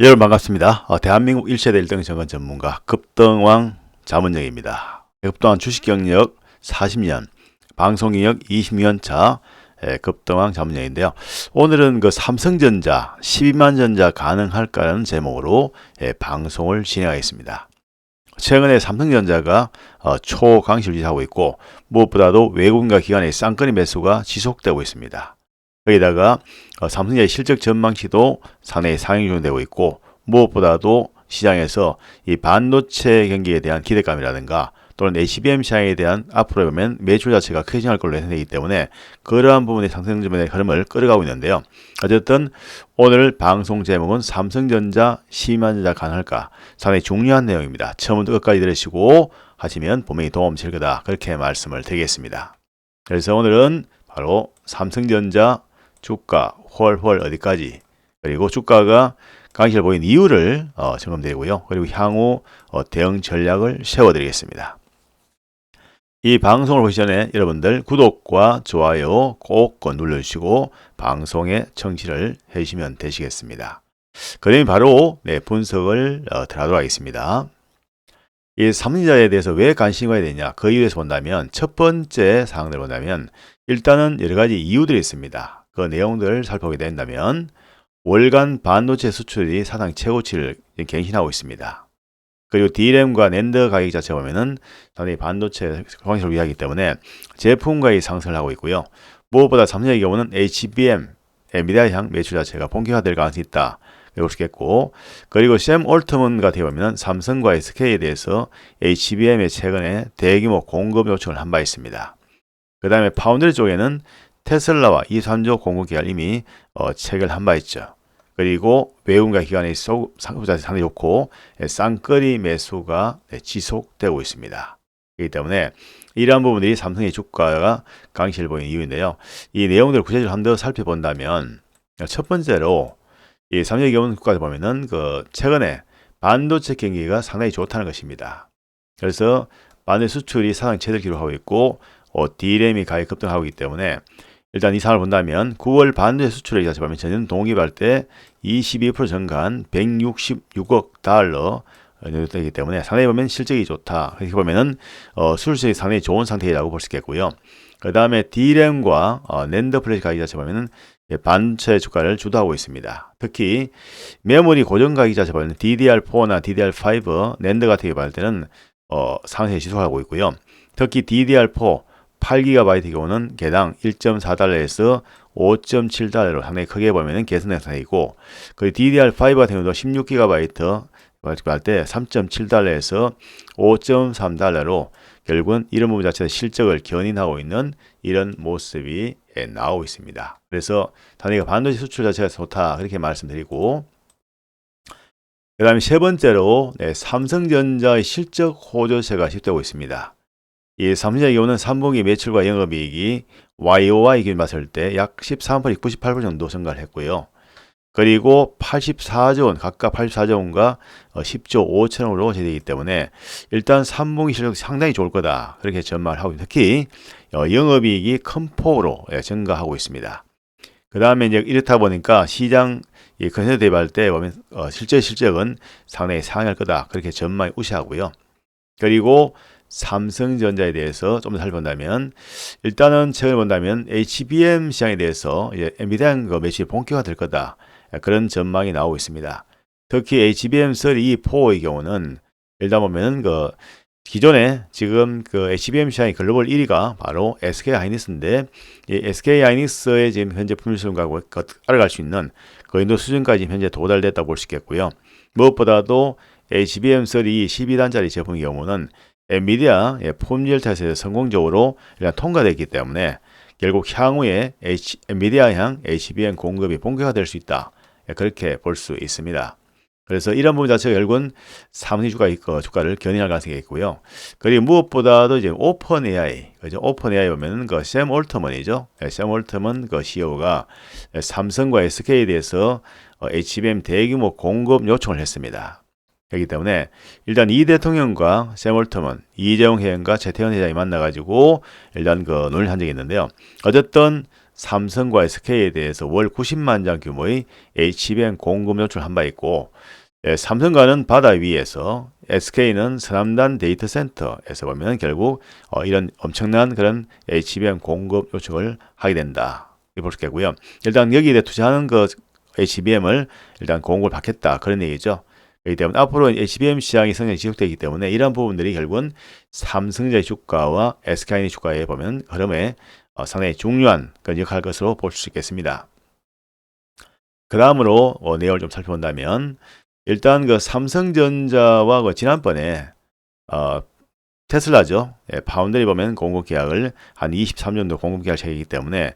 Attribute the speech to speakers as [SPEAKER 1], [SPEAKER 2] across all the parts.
[SPEAKER 1] 여러분 반갑습니다. 대한민국 1세대 1등 정권 전문가 급등왕 자문영입니다. 급등왕 주식 경력 40년, 방송 경력 20년 차 급등왕 자문영인데요. 오늘은 그 삼성전자 12만 전자 가능할까라는 제목으로 방송을 진행하겠습니다. 최근에 삼성전자가 초강세를 유지하고 있고 무엇보다도 외국인과 기관의 쌍끌이 매수가 지속되고 있습니다. 거기다가 삼성전자의 실적 전망치도 상당히 상향 조정되고 있고 무엇보다도 시장에서 이 반도체 경기에 대한 기대감이라든가 또는 HBM 시장에 대한 앞으로 보면 매출 자체가 크게 증가할 걸로 예상되기 때문에 그러한 부분의 상승점의 흐름을 끌어가고 있는데요. 어쨌든 오늘 방송 제목은 삼성전자 12만 전자 가능할까? 상당히 중요한 내용입니다. 처음부터 끝까지 들으시고 하시면 분명히 도움될 거다. 그렇게 말씀을 드리겠습니다. 그래서 오늘은 바로 삼성전자 주가 헐헐 어디까지 그리고 주가가 강세를 보인 이유를 점검드리고요. 그리고 향후 대응 전략을 세워드리겠습니다. 이 방송을 보기 전에 여러분들 구독과 좋아요 꼭 눌러주시고 방송에 청취를 해주시면 되시겠습니다. 그러면 바로 분석을 들어가도록 하겠습니다. 이 삼성전자에 대해서 왜 관심이 가야 되냐 그 이유에서 본다면 첫 번째 사항을 본다면 일단은 여러 가지 이유들이 있습니다. 그 내용들을 살펴보게 된다면 월간 반도체 수출이 사상 최고치를 갱신하고 있습니다. 그리고 D램과 낸드 가격 자체 보면은 상당히 반도체 광시를 위하기 때문에 제품 가격이 상승을 하고 있고요. 무엇보다 삼성의 경우는 HBM, 엔비디아향 매출 자체가 본격화될 가능성이 있다. 볼 수 있겠고, 그리고 샘 올트먼 같은 경우는 삼성과 SK에 대해서 HBM에 최근에 대규모 공급 요청을 한 바 있습니다. 그 다음에 파운드리 쪽에는 테슬라와 2,3조 공급 계약을 이미 체결한 바 있죠. 그리고 외국인과 기관의 상급자 상당히 좋고 쌍끌이 매수가 지속되고 있습니다. 그렇기 때문에 이러한 부분들이 삼성의 주가가 강세를 보이는 이유인데요. 이 내용들을 구체적으로 한 번 더 살펴본다면 첫 번째로 이 삼성의 경우 국가를 보면은 최근에 반도체 경기가 상당히 좋다는 것입니다. 그래서 반도체 수출이 사상 최대를 기록하고 있고 D램이 가격 급등하고 있기 때문에 일단 이 상황을 본다면 9월 반도체 수출액 자체 보면 전년 동기할 때 22% 증가한 166억 달러 되기 때문에 상당히 보면 실적이 좋다. 이렇게 보면은 수출액이 상당히 좋은 상태라고 볼 수 있겠고요. 그 다음에 D램과 낸드 플래시 가격 자체 보면은 반도체 주가를 주도하고 있습니다. 특히 메모리 고정 가격 자체 보면 DDR4나 DDR5 낸드 같은 경우 할 때는 상승이 지속하고 있고요. 특히 DDR4 8GB의 경우는 개당 1.4달러에서 5.7달러로 상당히 크게 보면 개선된 상태이고, 그 DDR5 같은 경우도 16GB 할 때 3.7달러에서 5.3달러로 결국은 이런 부분 자체의 실적을 견인하고 있는 이런 모습이 나오고 있습니다. 그래서 단위가 반도체 수출 자체가 좋다 그렇게 말씀드리고, 그 다음에 세 번째로 삼성전자의 실적 호조세가 시작되고 있습니다. 이 삼성전자의 경우는 3분기 매출과 영업이익이 YOY 기준 봤을 때 약 13% 98% 정도 증가를 했고요. 그리고 84조 원, 각각 84조 원과 10조 5천억으로 제되기 때문에 일단 3분기 실적이 상당히 좋을 거다. 그렇게 전망을 하고 특히 영업이익이 큰 폭으로 증가하고 있습니다. 그 다음에 이제 이렇다 보니까 시장 컨센서스 대비할 때 보면 실적은 상당히 상향할 거다. 그렇게 전망이 우세하고요. 그리고 삼성전자에 대해서 좀 더 살펴본다면 일단은 최근에 본다면 HBM 시장에 대해서 엔비디아 매출이 본격화될 거다. 그런 전망이 나오고 있습니다. 특히 HBM32-4의 경우는 일단 보면 기존에 지금 HBM 시장의 글로벌 1위가 바로 SK 하이닉스인데 이 SK 하이닉스의 지금 현재 품질 수준과 따라갈 수 있는 그 정도 수준까지 현재 도달됐다고 볼 수 있겠고요. 무엇보다도 HBM32 12단짜리 제품의 경우는 엔비디아 품질 테스트에서 성공적으로 일단 통과됐기 때문에 결국 향후에 엔비디아향 HBM 공급이 본격화될 수 있다. 그렇게 볼 수 있습니다. 그래서 이런 부분 자체가 결국은 삼성 주가를 견인할 가능성이 있고요. 그리고 무엇보다도 이제 오픈 AI, 그죠? 오픈 AI 보면은 샘 올트먼이죠. 샘 올트먼 CEO가 삼성과 SK에 대해서 HBM 대규모 공급 요청을 했습니다. 그렇기 때문에 일단 이 대통령과 샘 올트먼, 이재용 회장과 최태원 회장이 만나가지고 일단 논의를 한 적이 있는데요. 어쨌든 삼성과 SK에 대해서 월 90만 장 규모의 HBM 공급 요청한 바 있고, 삼성과는 바다 위에서, SK는 서남단 데이터 센터에서 보면 결국 이런 엄청난 그런 HBM 공급 요청을 하게 된다. 이렇게 볼 수 있겠고요. 일단 여기에 투자하는 그 HBM을 일단 공급을 받겠다. 그런 얘기죠. 그렇기 때문에 앞으로 HBM 시장이 성장이 지속되기 때문에 이러한 부분들이 결국은 삼성전자의 주가와 SK하이닉스 주가에 보면 흐름에 상당히 중요한 그런 역할을 할 것으로 볼 수 있겠습니다. 그 다음으로 내용을 좀 살펴본다면 일단 그 삼성전자와 그 지난번에 테슬라죠. 파운드리 보면 공급 계약을 한 23년도 공급 계약을 체결이기 때문에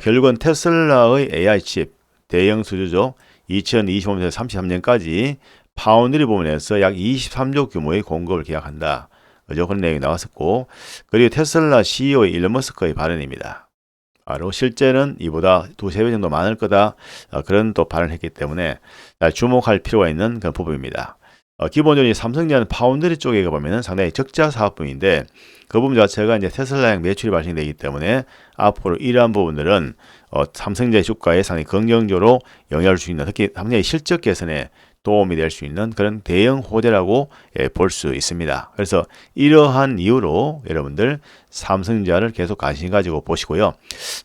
[SPEAKER 1] 결국은 테슬라의 AI 칩 대형 수주죠. 2025년에서 33년까지 파운드리 부문에서 약 23조 규모의 공급을 계약한다. 그죠? 그런 내용이 나왔었고, 그리고 테슬라 CEO 일론 머스크의 발언입니다. 바로 실제는 이보다 두세 배 정도 많을 거다. 그런 또 발언을 했기 때문에 주목할 필요가 있는 그런 부분입니다. 기본적으로 삼성전자는 파운드리 쪽에 보면은 상당히 적자 사업부인데 그 부분 자체가 이제 테슬라형 매출이 발생되기 때문에 앞으로 이러한 부분들은 삼성전자의 주가에 상당히 긍정적으로 영향을 줄 수 있는, 특히 삼성의 실적 개선에 도움이 될 수 있는 그런 대형 호재라고 볼 수 있습니다. 그래서 이러한 이유로 여러분들 삼성전자를 계속 관심 가지고 보시고요.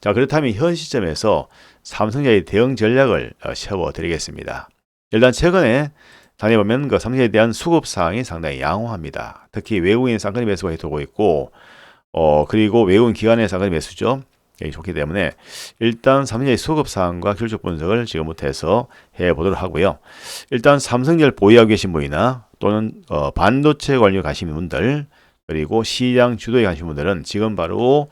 [SPEAKER 1] 자, 그렇다면 현 시점에서 삼성전자의 대응 전략을 세워드리겠습니다. 일단 최근에 당연히 보면 그 삼성에 대한 수급 사항이 상당히 양호합니다. 특히 외국인 쌍끌이 매수가 들어오고 있고, 그리고 외국인 기관의 쌍끌이 매수죠. 좋기 때문에 일단 삼성전자의 수급 사항과 실적 분석을 지금부터 해서 해보도록 하고요. 일단 삼성전자를 보유하고 계신 분이나 또는 반도체 관련 관심 있는 분들, 그리고 시장 주도에 관심 있는 분들은 지금 바로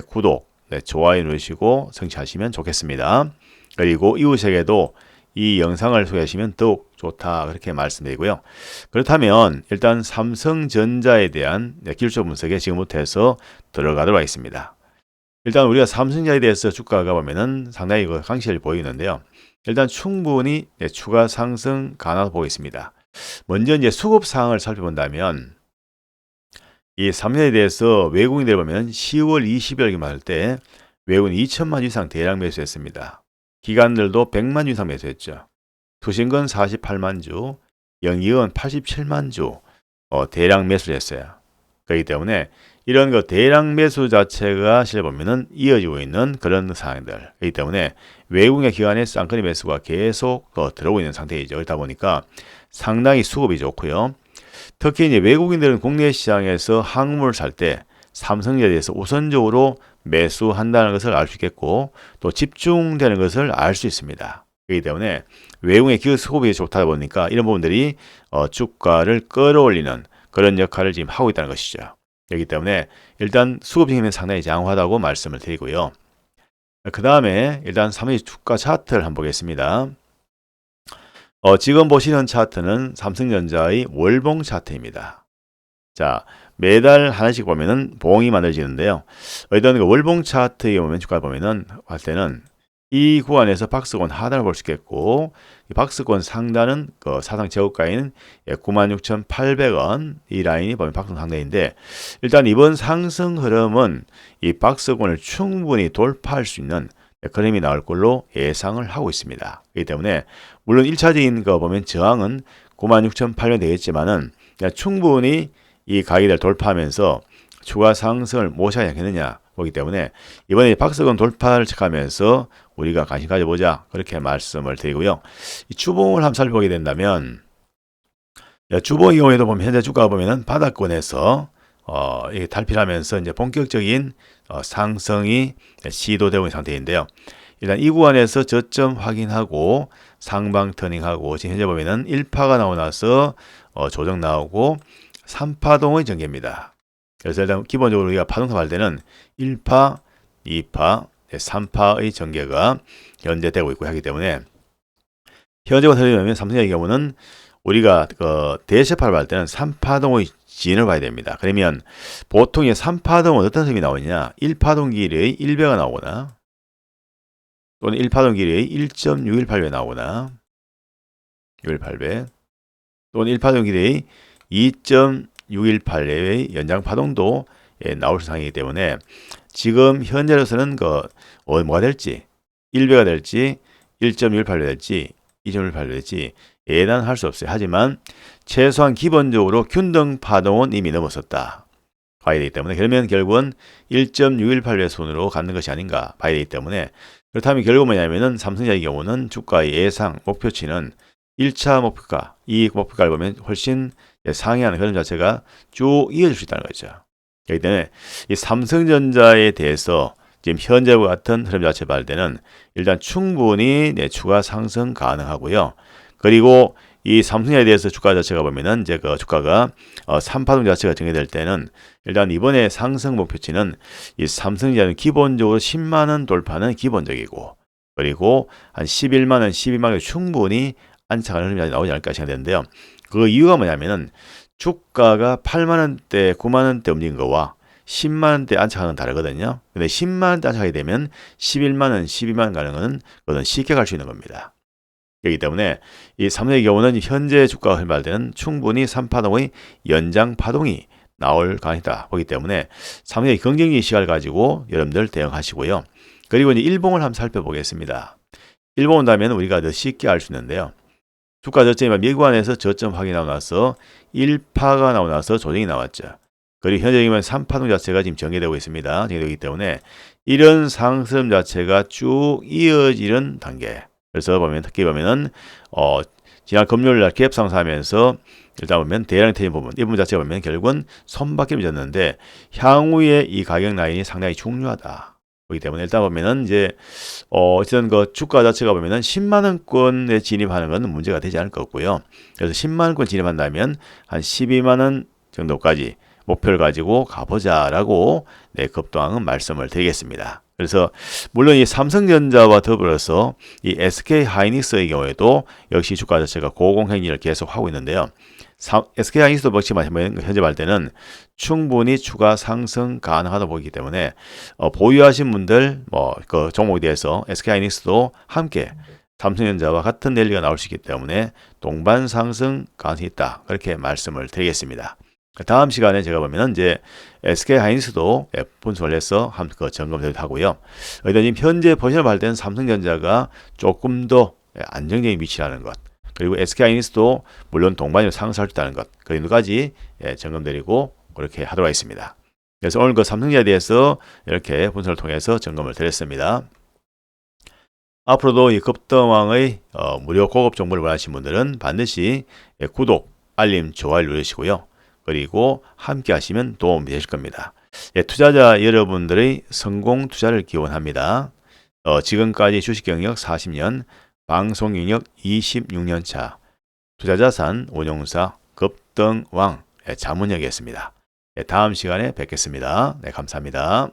[SPEAKER 1] 구독, 좋아요 누르시고 성취하시면 좋겠습니다. 그리고 이웃에게도 이 영상을 소개하시면 더욱 좋다, 그렇게 말씀드리고요. 그렇다면 일단 삼성전자에 대한 기술적 분석에 지금부터 해서 들어가도록 하겠습니다. 일단 우리가 삼성전자에 대해서 주가가 보면은 상당히 강세를 보이는데요. 일단 충분히 추가 상승 가능하다고 보겠습니다. 먼저 이제 수급 사항을 살펴본다면 이 삼성에 대해서 외국인들 보면 10월 20일 말 때 외국인 2천만 주 이상 대량 매수했습니다. 기관들도 100만 주 이상 매수했죠. 투신건 48만 주, 영이은 87만 주 대량 매수를 했어요. 그렇기 때문에 이런 거 대량 매수 자체가 실제 보면은 이어지고 있는 그런 상황들. 그렇기 때문에 외국인 기관의 쌍끌이 매수가 계속 들어오고 있는 상태이죠. 그렇다 보니까 상당히 수급이 좋고요. 특히 이제 외국인들은 국내 시장에서 항목을 살 때 삼성전자에 대해서 우선적으로 매수한다는 것을 알 수 있겠고 또 집중되는 것을 알 수 있습니다. 그렇기 때문에 외국의 기업 수급이 좋다 보니까 이런 부분들이 주가를 끌어올리는 그런 역할을 지금 하고 있다는 것이죠. 그렇기 때문에 일단 수급적인 힘은 상당히 양호하다고 말씀을 드리고요. 그 다음에 일단 삼성의 주가 차트를 한번 보겠습니다. 지금 보시는 차트는 삼성전자의 월봉 차트입니다. 자, 매달 하나씩 보면은 봉이 만들어지는데요. 일단 그 월봉 차트에 보면 주가를 보면은 할 때는 이 구간에서 박스권 하단을 볼 수 있겠고, 이 박스권 상단은 그 사상 저고가인 96,800원 이 라인이 보면 박스권 상단인데, 일단 이번 상승 흐름은 이 박스권을 충분히 돌파할 수 있는 그런 힘이 나올 걸로 예상을 하고 있습니다. 그렇기 때문에 물론 1차적인 거 보면 저항은 96,800원 되겠지만은 충분히 이 가격을 돌파하면서 추가 상승을 못하지 않겠느냐 보기 때문에 이번에 박스권 돌파를 체크하면서 우리가 관심 가져보자, 그렇게 말씀을 드리고요. 이 주봉을 한번 살펴보게 된다면 주봉의 경우에도 보면 현재 주가가 보면은 바닥권에서 이게 탈피하면서 이제 본격적인 상승이 시도되고 있는 상태인데요. 일단 이 구간에서 저점 확인하고 상방 터닝하고 지금 현재 보면은 1파가 나오고 나서 조정 나오고 3파동의 전개입니다. 그래서 일단 기본적으로 우리가 파동사 할 때는 1파, 2파, 3파의 전개가 현재 되고 있고 하기 때문에 현재가 되려면 삼성의 경우는 우리가 대세파를 할 때는 3파동의 진을 봐야 됩니다. 그러면 보통 3파동은 어떤 흐름이 나오느냐, 1파동 길이의 1배가 나오거나 또는 1파동 길이의 1.618배 나오거나 618배 또는 1파동 길이의 2.618배의 연장 파동도 나올 상황이기 때문에 지금 현재로서는 뭐가 될지 1배가 될지 1.18배 될지 2.18배 될지 예단할 수 없어요. 하지만 최소한 기본적으로 균등 파동은 이미 넘었었다. 봐야 되기 때문에 그러면 결국은 1.618배 선으로 가는 것이 아닌가 봐야 되기 때문에 그렇다면 결국 뭐냐면은 삼성전자의 경우는 주가의 예상 목표치는 1차 목표가 이 목표가를 보면 훨씬 상회하는 그런 자체가 쭉 이어질 수 있다는 거죠. 그렇기 때문에 이 삼성전자에 대해서 지금 현재와 같은 흐름 자체 봤을 때는 일단 충분히 추가 상승 가능하고요. 그리고 이 삼성전자에 대해서 주가 자체가 보면은 이제 그 주가가 3파동 자체가 정해될 때는 일단 이번에 상승 목표치는 이 삼성전자는 기본적으로 10만 원 돌파는 기본적이고 그리고 한 11만 원, 12만 원 충분히 안착하는 흐름이 나오지 않을까 생각되는데요. 그 이유가 뭐냐면은 주가가 8만 원대, 9만 원대 움직인 거와 10만 원대 안착하는 건 다르거든요. 근데 10만 원대 안착하게 되면 11만 원, 12만 원 가는 거는 그건 쉽게 갈 수 있는 겁니다. 그렇기 때문에 이 삼성의 경우는 현재 주가가 흘러갈 때는 충분히 3파동의 연장 파동이 나올 가능이다 보기 때문에 삼성의 긍정적인 시각을 가지고 여러분들 대응하시고요. 그리고 이제 일봉을 한번 살펴보겠습니다. 일봉 온다면 우리가 더 쉽게 알 수 있는데요. 주가 저점이 미국안에서 저점 확인하고 나서 1파가 나오고 나서 조정이 나왔죠. 그리고 현재이면 3파동 자체가 지금 전개되고 있습니다. 전개되기 때문에 이런 상승 자체가 쭉 이어지는 단계. 그래서 보면 특히 보면은 지난 금요일 날 갭 상승하면서 일단 보면 대량 퇴진 부분 이 부분 자체가 보면 결국은 손바뀜이 졌는데 향후에 이 가격 라인이 상당히 중요하다. 그렇기 때문에 일단 보면은 이제 어쨌든 그 주가 자체가 보면은 10만 원권에 진입하는 건 문제가 되지 않을 것 같고요. 그래서 10만 원권 진입한다면 한 12만 원 정도까지 목표를 가지고 가보자라고 급등왕은 말씀을 드리겠습니다. 그래서 물론 이 삼성전자와 더불어서 이 SK하이닉스의 경우에도 역시 주가 자체가 고공행진을 계속 하고 있는데요. SK하이닉스도 마찬가지로 현재 볼 때는 충분히 추가 상승 가능하다 보기 때문에 보유하신 분들 그 종목에 대해서 SK하이닉스도 함께 삼성전자와 같은 랠리가 나올 수 있기 때문에 동반 상승 가능성이 있다. 그렇게 말씀을 드리겠습니다. 다음 시간에 제가 보면은 이제 SK하이닉스도 분석을 해서 한번 점검을 하고요. 일단 지금 현재 포지션을 볼 때는 삼성전자가 조금 더 안정적인 위치라는 것, 그리고 SK하이닉스도 물론 동반으로 상승할 수 있다는 것, 그 정도까지 점검드리고 그렇게 하도록 하겠습니다. 그래서 오늘 그 삼성전자에 대해서 이렇게 분석을 통해서 점검을 드렸습니다. 앞으로도 이 급등왕의 무료 고급 정보를 원하시는 분들은 반드시 구독, 알림, 좋아요 누르시고요. 그리고 함께 하시면 도움이 되실 겁니다. 투자자 여러분들의 성공 투자를 기원합니다. 지금까지 주식 경력 40년, 방송 경력 26년 차, 투자자산 운용사 급등왕 자문역이었습니다. 다음 시간에 뵙겠습니다. 감사합니다.